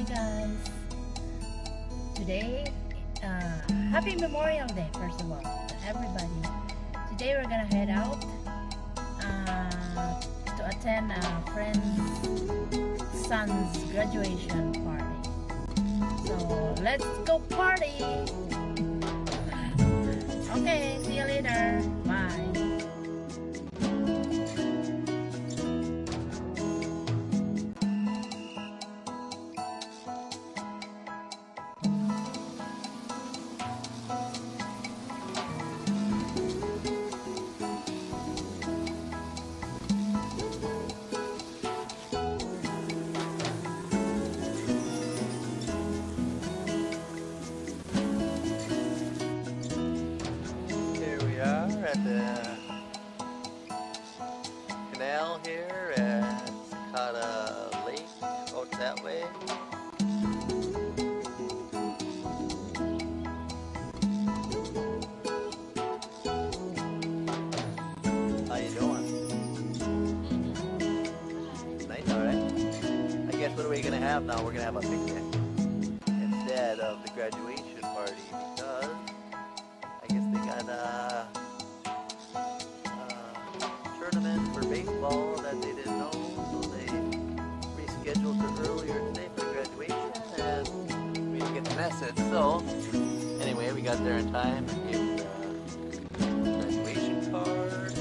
guys. Today, happy Memorial Day first of all to everybody. Today we're gonna head out to attend a friend's son's graduation party. So let's go party! Okay, see you later. Bye. At the canal here at Sakatah Lake, out that way. How you doing? Nice, alright. I guess what are we gonna have now? We're gonna have a picnic instead of the graduation party because I guess they got tournament for baseball that they didn't know, so they rescheduled it earlier today for graduation, and we didn't get the message. So anyway, we got there in time and gave the graduation card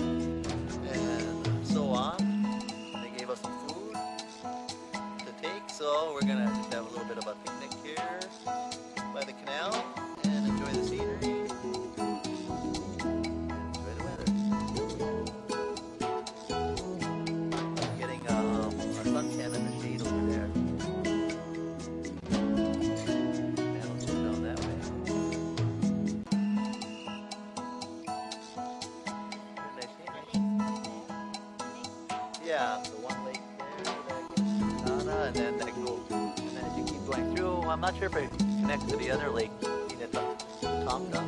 and so on. They gave us some food to take, so we're gonna just have a little bit of a picnic here by the canal and enjoy the scenery. Yeah, the one lake there that goes to Sakatah, and then that goes, and then as you keep going through, I'm not sure if it connects to the other lake, Tonka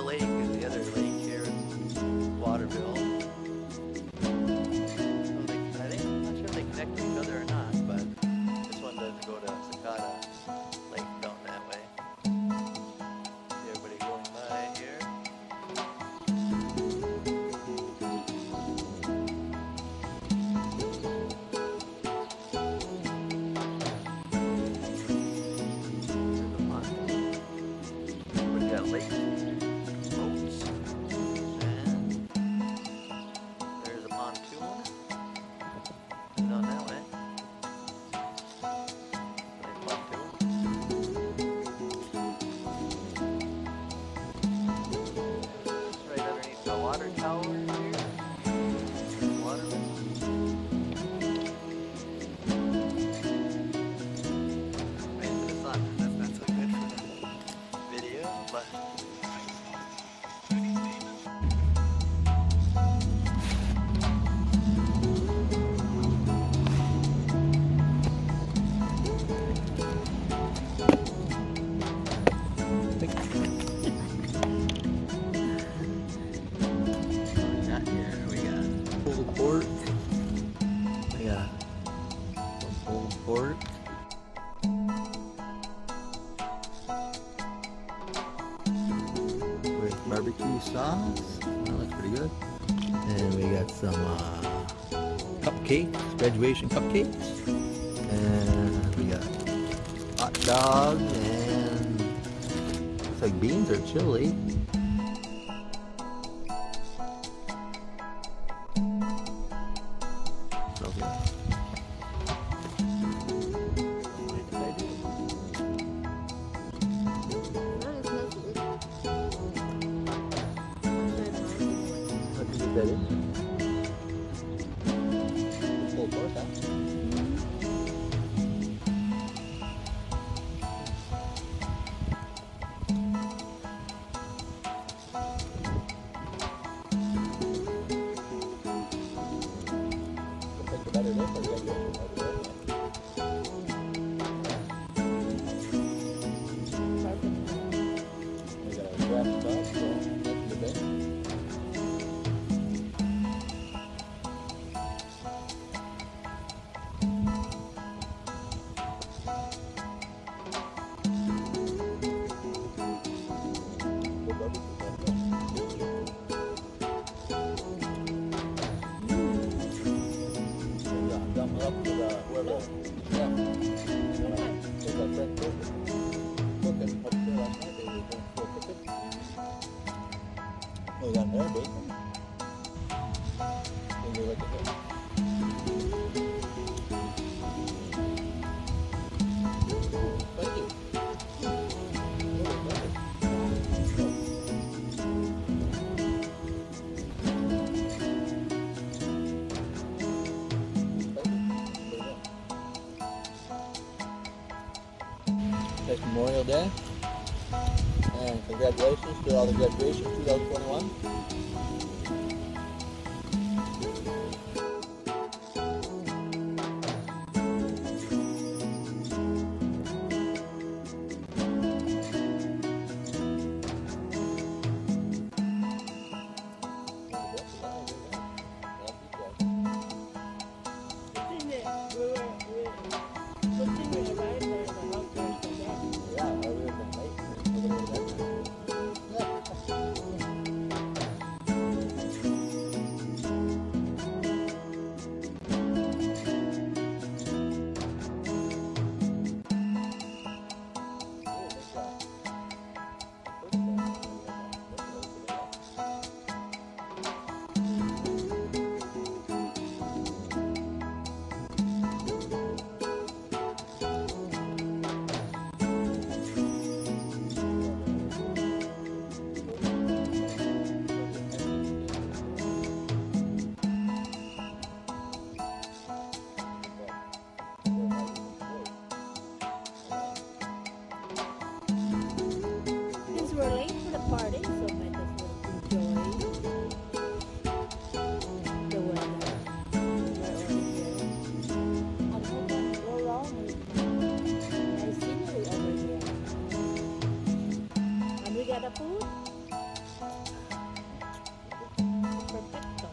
Lake is the other lake here in Waterville. So I'm not sure if they connect to each other or not, but this one does go to Sakatah Lake down that way. See everybody going by here. Lake boats, and there's a pontoon down that way. Nice pontoon. Right underneath the water tower here. Waterville. Right into the sun. That's not so good for the video, but pulled pork. We got some pulled pork. With barbecue sauce. That looks pretty good. And we got some cupcakes, graduation cupcakes. And we got hot dogs and looks like beans or chili. That is full course, huh? Looks like a better day for graduation. We got a grass bus, so that's the day. Next Memorial Day. And congratulations to all the graduations 2021. We're late for the party, so might as well enjoy the weather. We're already here. I'm hoping go around with nice scenery over here. And we got a food. Perfecto.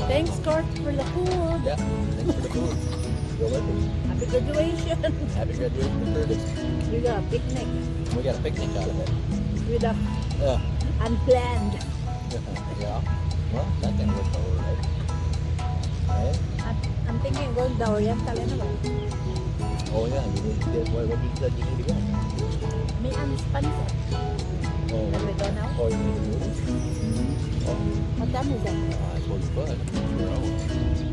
Thanks, Court, for the food. Yeah, thanks for the food. Delicious. Happy graduation. Happy graduation to Curtis. We got a picnic We got a picnic out of it. with a Yeah. unplanned. Yeah. Well, that can work all right. Right? I'm thinking of going to the Oriental anyway. Oh yeah, you need to get what you said you need to go. Me and Spencer. Oh, Can we go now? oh, you need to move? Oh, What time is it? I suppose you could. Sure, I will.